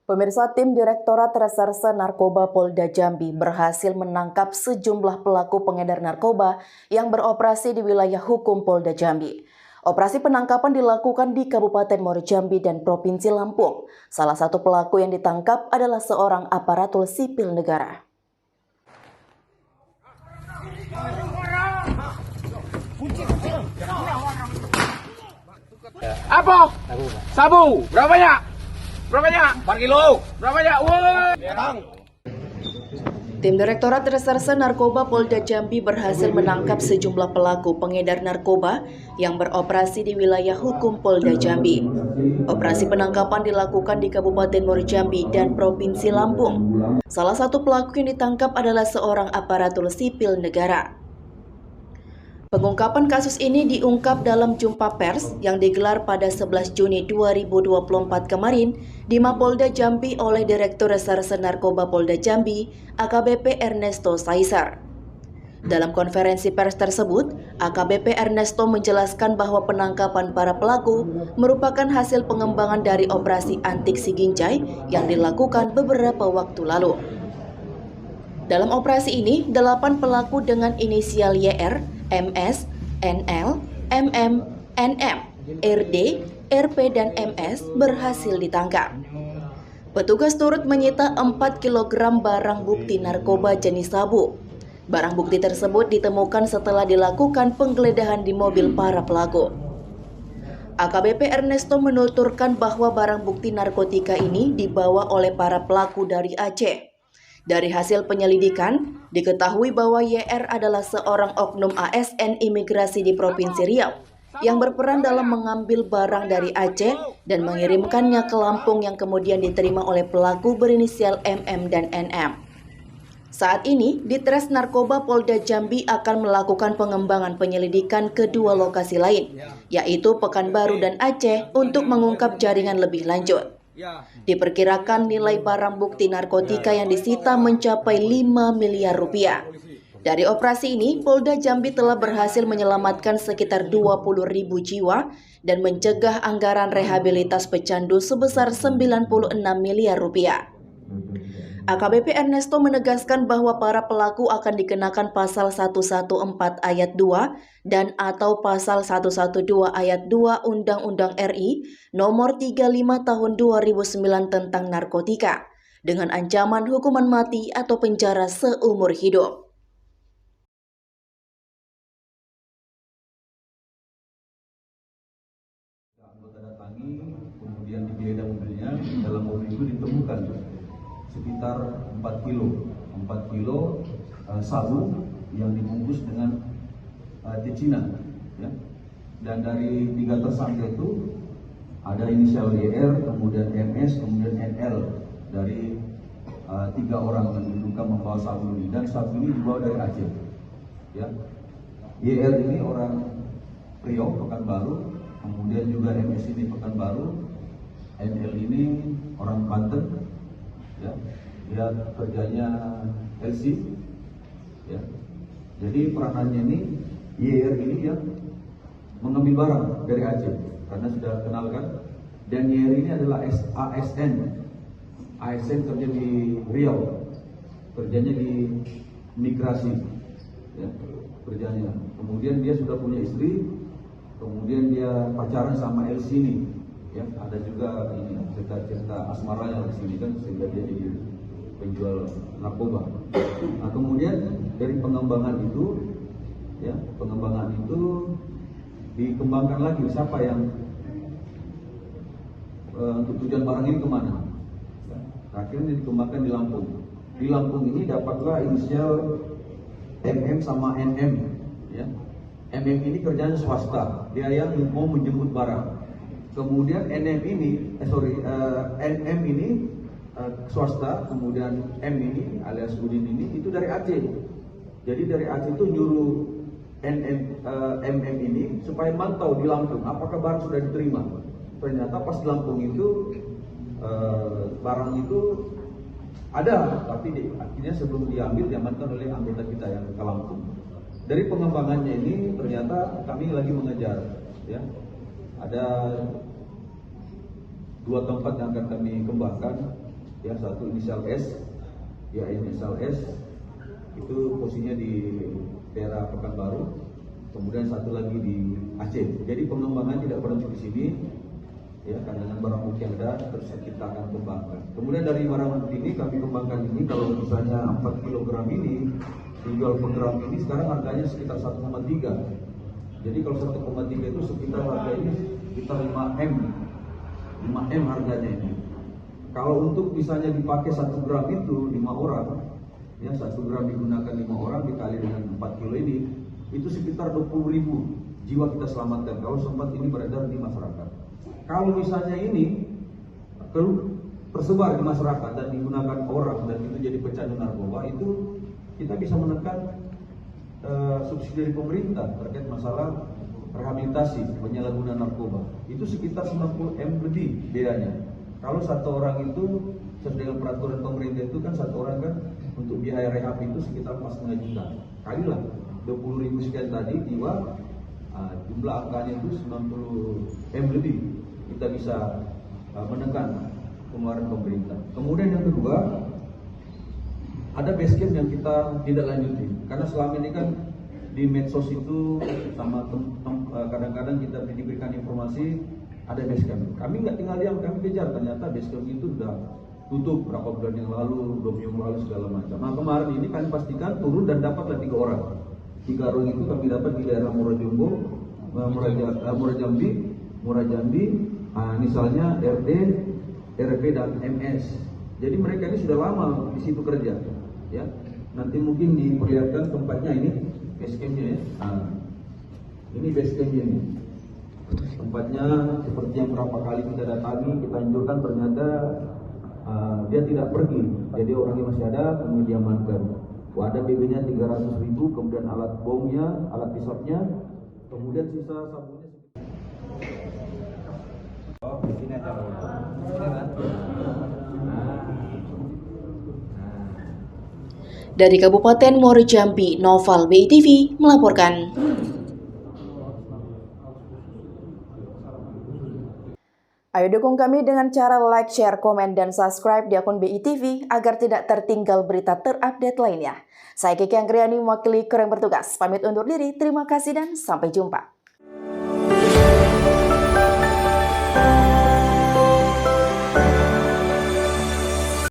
Pemirsa, tim Direktorat Reserse Narkoba Polda Jambi berhasil menangkap sejumlah pelaku pengedar narkoba yang beroperasi di wilayah hukum Polda Jambi. Operasi penangkapan dilakukan di Kabupaten Muaro Jambi dan Provinsi Lampung. Salah satu pelaku yang ditangkap adalah seorang aparatur sipil negara. Apa? Sabu. Berapa banyak? Berapa banyak? 4 kilo. Berapa banyak? Woi. Tim Direktorat Reserse Narkoba Polda Jambi berhasil menangkap sejumlah pelaku pengedar narkoba yang beroperasi di wilayah hukum Polda Jambi. Operasi penangkapan dilakukan di Kabupaten Muaro Jambi dan Provinsi Lampung. Salah satu pelaku yang ditangkap adalah seorang aparatur sipil negara. Pengungkapan kasus ini diungkap dalam jumpa pers yang digelar pada 11 Juni 2024 kemarin di Mapolda Jambi oleh Direktur Reserse Narkoba Polda Jambi, AKBP Ernesto Saisar. Dalam konferensi pers tersebut, AKBP Ernesto menjelaskan bahwa penangkapan para pelaku merupakan hasil pengembangan dari operasi Antik Siginjai yang dilakukan beberapa waktu lalu. Dalam operasi ini, 8 pelaku dengan inisial YR, MS, NL, MM, NM, RD, RP, dan MS berhasil ditangkap. Petugas turut menyita 4 kg barang bukti narkoba jenis sabu. Barang bukti tersebut ditemukan setelah dilakukan penggeledahan di mobil para pelaku. AKBP Ernesto menuturkan bahwa barang bukti narkotika ini dibawa oleh para pelaku dari Aceh. Dari hasil penyelidikan, diketahui bahwa YR adalah seorang oknum ASN imigrasi di Provinsi Riau yang berperan dalam mengambil barang dari Aceh dan mengirimkannya ke Lampung yang kemudian diterima oleh pelaku berinisial MM dan NM. Saat ini, Ditres Narkoba Polda Jambi akan melakukan pengembangan penyelidikan kedua lokasi lain, yaitu Pekanbaru dan Aceh untuk mengungkap jaringan lebih lanjut. Diperkirakan nilai barang bukti narkotika yang disita mencapai 5 miliar rupiah. Dari operasi ini, Polda Jambi telah berhasil menyelamatkan sekitar 20.000 jiwa dan mencegah anggaran rehabilitas pecandu sebesar 96 miliar rupiah. AKBP Ernesto menegaskan bahwa para pelaku akan dikenakan pasal 114 ayat 2 dan atau pasal 112 ayat 2 Undang-Undang RI nomor 35 tahun 2009 tentang narkotika dengan ancaman hukuman mati atau penjara seumur hidup. Kemudian digeledah mobilnya, dalam mobil itu ditemukan sekitar 4 kilo sabu yang dibungkus dengan tecinan, ya. Dan dari 3 tersangka itu ada inisial YR, kemudian MS, kemudian NL dari 3 orang yang diduga membawa sabu ini, dan sabu ini dibawa dari Aceh, ya. YR ini orang Riau, Pekanbaru, kemudian juga MS ini Pekanbaru, NL ini orang Banten, ya, dia kerjanya LC, ya. Jadi peranannya ini YR ini yang mengambil barang dari Aceh karena sudah kenal kan, dan YR ini adalah ASN kerja di Riau, kerjanya di migrasi, ya, kerjanya. Kemudian dia sudah punya istri, kemudian dia pacaran sama LC ini. Ya, ada juga ini cerita asmaranya di sini kan, sehingga dia jadi penjual narkoba. Nah, kemudian dari pengembangan itu, ya, dikembangkan lagi siapa yang untuk tujuan barang ini kemana. Akhirnya dikembangkan di Lampung. Di Lampung ini dapatlah inisial MM sama NM, ya. MM ini kerjaan swasta, dia yang mau menjemput barang. Kemudian NM ini swasta, kemudian M ini alias Udin ini itu dari Aceh. Jadi dari Aceh itu nyuruh MM ini supaya mantau di Lampung apakah barang sudah diterima. Ternyata pas di Lampung itu barang itu ada, tapi akhirnya sebelum diambil diamankan oleh anggota kita yang ke Lampung. Dari pengembangannya ini ternyata kami lagi mengejar, ya. Ada 2 tempat yang akan kami kembangkan. ya, satu inisial S, ya inisial S, itu posisinya di daerah Pekanbaru, kemudian satu lagi di Aceh. Jadi pengembangan tidak berhenti di sini, ya, kan dengan barang bukti yang ada terus kita akan kembangkan. Kemudian dari barang bukti ini kami kembangkan ini, kalau misalnya 4 kg ini dijual per gram ini sekarang harganya sekitar 1,3. Jadi kalau 1,3 itu sekitar harganya sekitar 5M harganya ini. Kalau untuk misalnya dipakai 1 gram itu 5 orang, ya 1 gram digunakan 5 orang dikali dengan 4 kilo ini, itu sekitar 20.000 jiwa kita selamatkan kalau sempat ini beredar di masyarakat. Kalau misalnya ini tersebar di masyarakat dan digunakan orang dan itu jadi pecandu narkoba, itu kita bisa menekan subsidi dari pemerintah terkait masalah rehabilitasi penyalahguna narkoba. Itu sekitar 90M lebih biayanya. Kalau satu orang itu sesuai dengan peraturan pemerintah itu kan satu orang kan untuk biaya rehab itu sekitar 4,5 juta. Kalilah 20.000 sekian tadi jiwa, jumlah angkanya itu 90M lebih. Kita bisa menekan pengeluaran pemerintah. Kemudian yang kedua, ada base camp yang kita tidak lanjuti karena selama ini kan di medsos itu sama kadang-kadang kita diberikan informasi ada base camp. Kami nggak tinggal diam, kami kejar, ternyata base camp itu sudah tutup berapa bulan yang lalu, 2 minggu lalu segala macam. Nah kemarin ini kami pastikan turun dan dapatlah 3 orang. 3 orang itu kami dapat di daerah Muara Jambi, misalnya RD, RP dan MS. Jadi mereka ini sudah lama di situ kerja, ya. Nanti mungkin diperlihatkan tempatnya ini base campnya ya. Ini base campnya ini. Tempatnya seperti yang berapa kali kita datangi, kita anjurkan, ternyata dia tidak pergi. Jadi orangnya masih ada, kemudian diamankan. Ada BB-nya 300.000, kemudian alat bomnya, alat hisapnya, kemudian sisa sabunnya. Di sini ada Dari Kabupaten Muara Jambi, Noval BITV melaporkan. Ayo dukung kami dengan cara like, share, komen, dan subscribe di akun BITV agar tidak tertinggal berita terupdate lainnya. Saya Kiki Anggriani mewakili kru yang bertugas. Pamit undur diri, terima kasih dan sampai jumpa.